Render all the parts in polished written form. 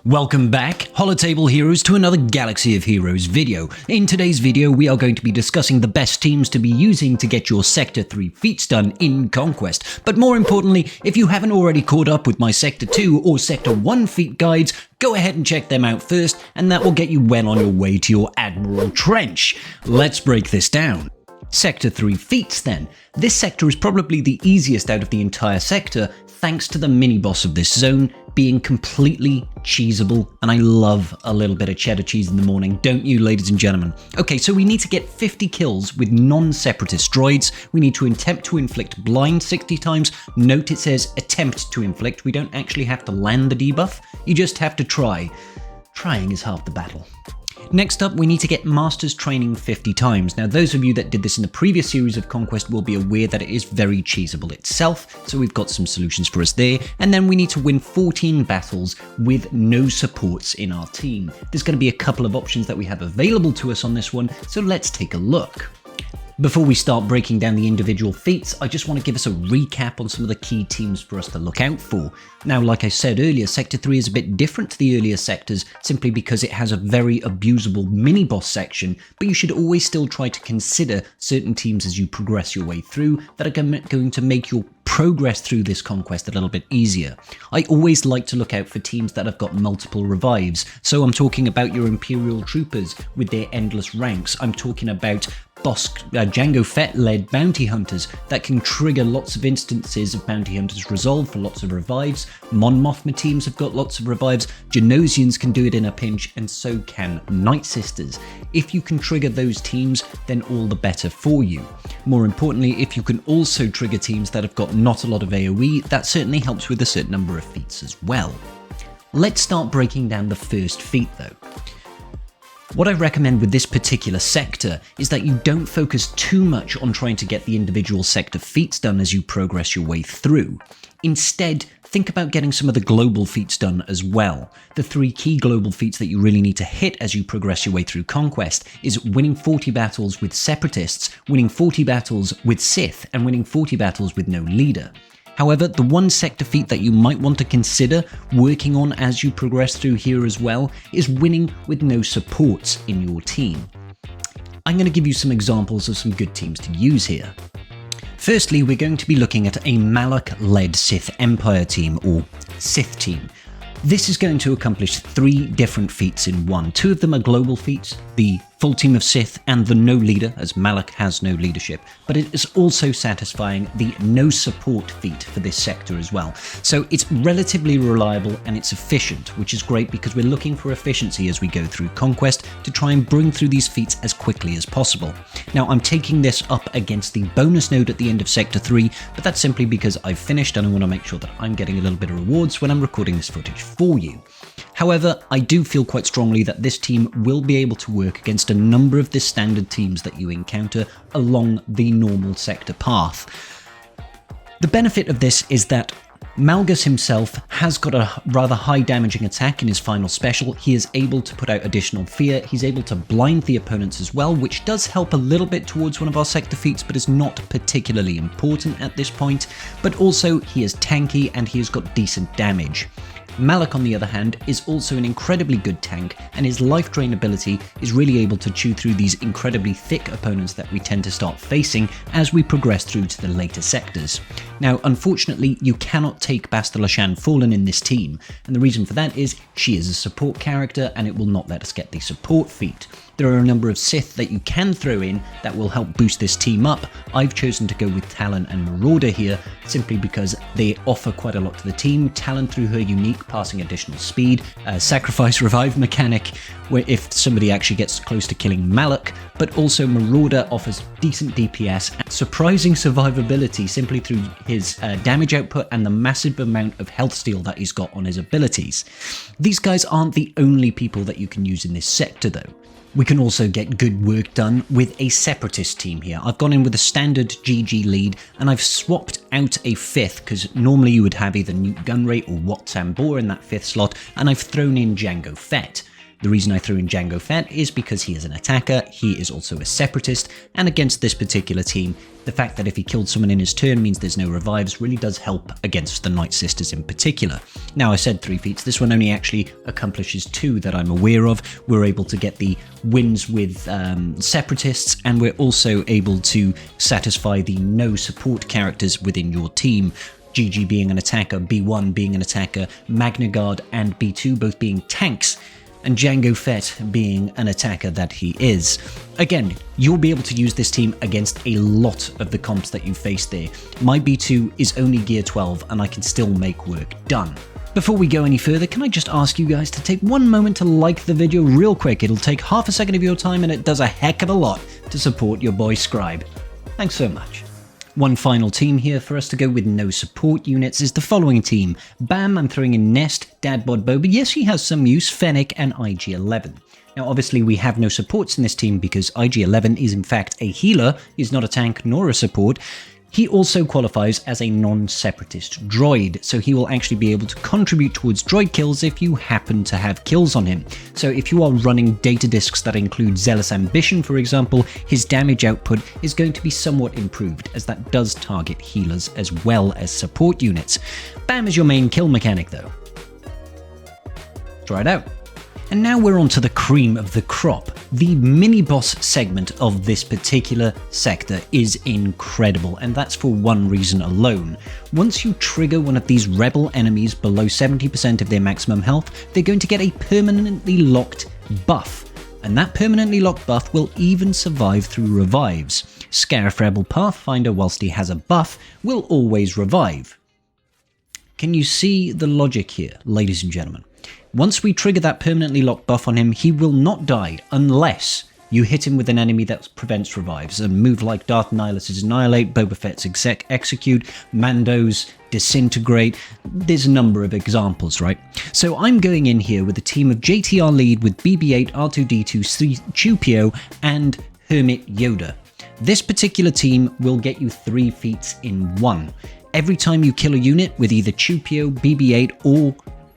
Welcome back, Holotable Heroes, to another Galaxy of Heroes video. In today's video, we are going to be discussing the best teams to be using to get your Sector 3 feats done in Conquest. But more importantly, if you haven't already caught up with my Sector 2 or Sector 1 feat guides, go ahead and check them out first, and that will get you well on your way to your Admiral Trench. Let's break this down. Sector 3 feats then. This sector is probably the easiest out of the entire sector, thanks to the mini-boss of this zone being completely cheesable, and I love a little bit of cheddar cheese in the morning, don't you, ladies and gentlemen? Okay, so we need to get 50 kills with non-separatist droids. We need to attempt to inflict blind 60 times. Note it says attempt to inflict. We don't actually have to land the debuff, you just have to try. Trying is half the battle. Next up, we need to get Master's Training 50 times. Now, those of you that did this in the previous series of Conquest will be aware that it is very cheesable itself, so we've got some solutions for us there. And then we need to win 14 battles with no supports in our team. There's going to be a couple of options that we have available to us on this one, so let's take a look. Before we start breaking down the individual feats, I just want to give us a recap on some of the key teams for us to look out for. Now, like I said earlier, Sector 3 is a bit different to the earlier sectors simply because it has a very abusable mini-boss section, but you should always still try to consider certain teams as you progress your way through that are going to make your progress through this conquest a little bit easier. I always like to look out for teams that have got multiple revives, so I'm talking about your Imperial Troopers with their endless ranks. I'm talking about Jango Fett-led bounty hunters that can trigger lots of instances of bounty hunters resolve for lots of revives. Mon Mothma teams have got lots of revives. Genosians can do it in a pinch, and so can Night Sisters. If you can trigger those teams, then all the better for you. More importantly, if you can also trigger teams that have got not a lot of AoE, that certainly helps with a certain number of feats as well. Let's start breaking down the first feat though. What I recommend with this particular sector is that you don't focus too much on trying to get the individual sector feats done as you progress your way through. Instead, think about getting some of the global feats done as well. The 3 key global feats that you really need to hit as you progress your way through Conquest is winning 40 battles with Separatists, winning 40 battles with Sith, and winning 40 battles with no leader. However, the one sector feat that you might want to consider working on as you progress through here as well is winning with no supports in your team. I'm going to give you some examples of some good teams to use here. Firstly, we're going to be looking at a Malak-led Sith Empire team, or Sith team. This is going to accomplish 3 different feats in one. 2 of them are global feats, the full team of Sith and the no leader, as Malak has no leadership, but it is also satisfying the no support feat for this sector as well. So it's relatively reliable and it's efficient, which is great because we're looking for efficiency as we go through Conquest to try and bring through these feats as quickly as possible. Now, I'm taking this up against the bonus node at the end of Sector 3, but that's simply because I've finished and I want to make sure that I'm getting a little bit of rewards when I'm recording this footage for you. However, I do feel quite strongly that this team will be able to work against a number of the standard teams that you encounter along the normal sector path. The benefit of this is that Malgus himself has got a rather high damaging attack in his final special. He is able to put out additional fear, he's able to blind the opponents as well, which does help a little bit towards one of our sector feats, but is not particularly important at this point. But also, he is tanky and he has got decent damage. Malak, on the other hand, is also an incredibly good tank, and his life drain ability is really able to chew through these incredibly thick opponents that we tend to start facing as we progress through to the later sectors. Now, unfortunately, you cannot take Bastila Shan Fallen in this team, and the reason for that is she is a support character and it will not let us get the support feat. There are a number of Sith that you can throw in that will help boost this team up. I've chosen to go with Talon and Marauder here, simply because they offer quite a lot to the team. Talon through her unique passing additional speed, sacrifice revive mechanic, where if somebody actually gets close to killing Malak, but also Marauder offers decent DPS and surprising survivability simply through his damage output and the massive amount of health steal that he's got on his abilities. These guys aren't the only people that you can use in this sector though. We can also get good work done with a Separatist team here. I've gone in with a standard GG lead, and I've swapped out a 5th, because normally you would have either Newt Gunray or Wat Tambor in that 5th slot, and I've thrown in Jango Fett. The reason I threw in Jango Fett is because he is an attacker, he is also a separatist, and against this particular team, the fact that if he killed someone in his turn means there's no revives really does help against the Night Sisters in particular. Now, I said 3 feats, this one only actually accomplishes 2 that I'm aware of. We're able to get the wins with separatists, and we're also able to satisfy the no support characters within your team. GG being an attacker, B1 being an attacker, Magna Guard and B2 both being tanks, and Jango Fett being an attacker that he is. Again, you'll be able to use this team against a lot of the comps that you face there. My B2 is only gear 12 and I can still make work done. Before we go any further, can I just ask you guys to take one moment to like the video real quick? It'll take half a second of your time and it does a heck of a lot to support your boy Scribe. Thanks so much. One final team here for us to go with no support units is the following team. Bam, I'm throwing in Nest, Dadbod Boba, yes he has some use, Fennec and IG-11. Now obviously we have no supports in this team because IG-11 is in fact a healer, he's not a tank nor a support. He also qualifies as a non-separatist droid, so he will actually be able to contribute towards droid kills if you happen to have kills on him. So if you are running data disks that include Zealous Ambition, for example, his damage output is going to be somewhat improved, as that does target healers as well as support units. Bam is your main kill mechanic though. Try it out. And now we're on to the cream of the crop. The mini-boss segment of this particular sector is incredible, and that's for one reason alone. Once you trigger one of these rebel enemies below 70% of their maximum health, they're going to get a permanently locked buff. And that permanently locked buff will even survive through revives. Xaereth Rebel Pathfinder, whilst he has a buff, will always revive. Can you see the logic here, ladies and gentlemen? Once we trigger that permanently locked buff on him, he will not die unless you hit him with an enemy that prevents revives. A move like Darth Nihilus' Annihilate, Boba Fett's Execute, Mando's Disintegrate. There's a number of examples, right? So I'm going in here with a team of JTR lead with BB-8, R2-D2, C-3PO, and Hermit Yoda. This particular team will get you 3 feats in 1. Every time you kill a unit with either C-3PO, BB-8, or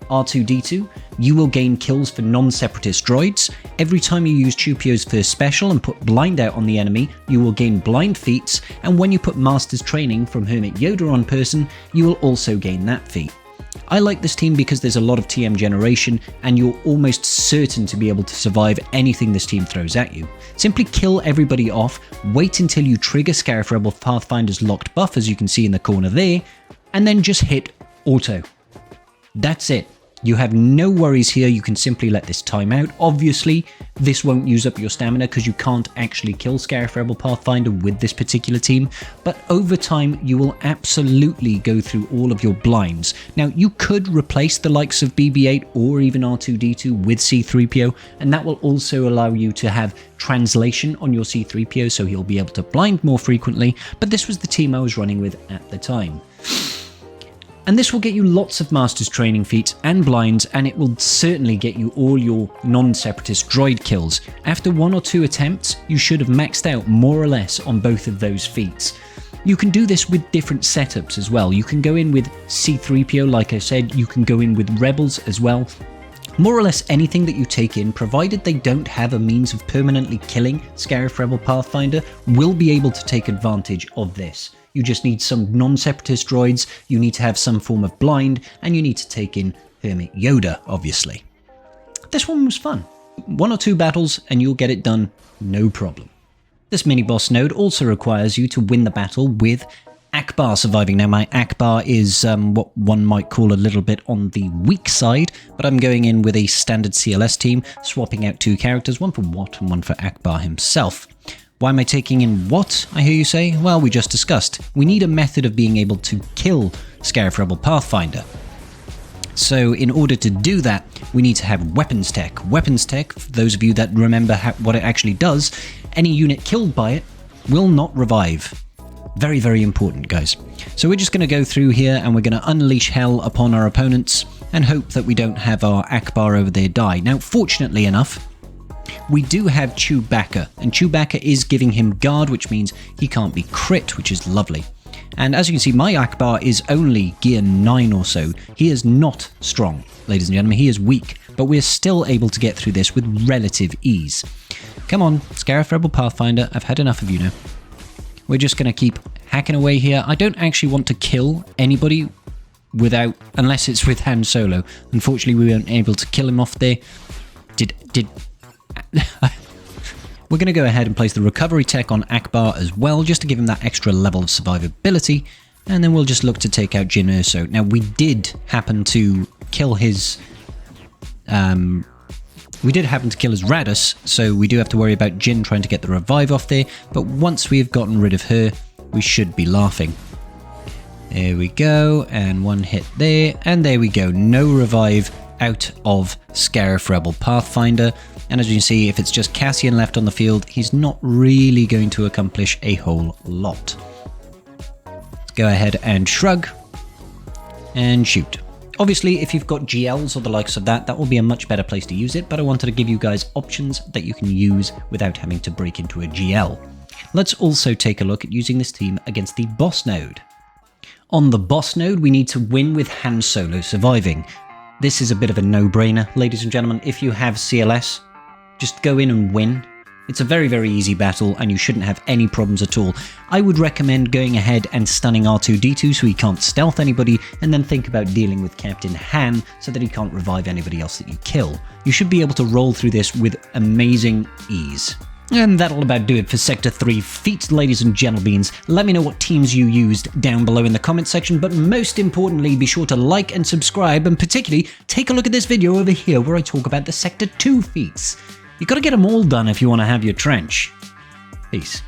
R2-D2, you will gain kills for non-separatist droids. Every time you use C-3PO's first special and put blind out on the enemy, you will gain blind feats, and when you put Master's Training from Hermit Yoda on person, you will also gain that feat. I like this team because there's a lot of TM generation, and you're almost certain to be able to survive anything this team throws at you. Simply kill everybody off, wait until you trigger Xaereth Rebel Pathfinder's locked buff, as you can see in the corner there, and then just hit auto. That's it. You have no worries here, you can simply let this time out. Obviously, this won't use up your stamina because you can't actually kill Xaereth Rebel Pathfinder with this particular team, but over time you will absolutely go through all of your blinds. Now, you could replace the likes of BB-8 or even R2-D2 with C-3PO, and that will also allow you to have translation on your C-3PO, so he'll be able to blind more frequently, but this was the team I was running with at the time. And this will get you lots of Master's Training feats and blinds, and it will certainly get you all your non-separatist droid kills. After 1 or 2 attempts, you should have maxed out more or less on both of those feats. You can do this with different setups as well. You can go in with C-3PO, like I said, you can go in with Rebels as well. More or less anything that you take in, provided they don't have a means of permanently killing Xaereth Rebel Pathfinder, will be able to take advantage of this. You just need some non-separatist droids, you need to have some form of blind, and you need to take in Hermit Yoda, obviously. This one was fun. 1 or 2 battles and you'll get it done, no problem. This mini-boss node also requires you to win the battle with Ackbar surviving. Now, my Ackbar is what one might call a little bit on the weak side, but I'm going in with a standard CLS team, swapping out 2 characters, one for Watt and one for Ackbar himself. Why am I taking in Watt, I hear you say? Well, we just discussed. We need a method of being able to kill Xaereth Rebel Pathfinder. So in order to do that, we need to have weapons tech. Weapons tech, for those of you that remember what it actually does, any unit killed by it will not revive. Very, very important, guys. So we're just going to go through here and we're going to unleash hell upon our opponents and hope that we don't have our Ackbar over there die. Now, fortunately enough, we do have Chewbacca, and Chewbacca is giving him guard, which means he can't be crit, which is lovely. And as you can see, my Ackbar is only gear 9 or so. He is not strong, ladies and gentlemen, he is weak. but we're still able to get through this with relative ease. Come on, Xaereth Rebel Pathfinder, I've had enough of you now. We're just going to keep hacking away here. I don't actually want to kill anybody without, unless it's with Han Solo. Unfortunately, we weren't able to kill him off there. We're going to go ahead and place the recovery tech on Ackbar as well, just to give him that extra level of survivability. And then we'll just look to take out Jyn Erso. Now, we did happen to kill his... Radus, so we do have to worry about Jyn trying to get the revive off there, but once we've gotten rid of her, we should be laughing. There we go, and one hit there, and there we go. No revive out of Xaereth Rebel Pathfinder, and as you can see, if it's just Cassian left on the field, he's not really going to accomplish a whole lot. Let's go ahead and shrug, and shoot. Obviously, if you've got GLs or the likes of that, that will be a much better place to use it, but I wanted to give you guys options that you can use without having to break into a GL. Let's also take a look at using this team against the boss node. On the boss node, we need to win with Han Solo surviving. This is a bit of a no-brainer, ladies and gentlemen. If you have CLS, just go in and win. It's a very, very easy battle, and you shouldn't have any problems at all. I would recommend going ahead and stunning R2-D2 so he can't stealth anybody, and then think about dealing with Captain Han so that he can't revive anybody else that you kill. You should be able to roll through this with amazing ease. And that'll about do it for Sector 3 Feats, ladies and gentlebeans. Let me know what teams you used down below in the comment section, but most importantly, be sure to like and subscribe, and particularly, take a look at this video over here where I talk about the Sector 2 Feats. You gotta get them all done if you want to have your trench. Peace.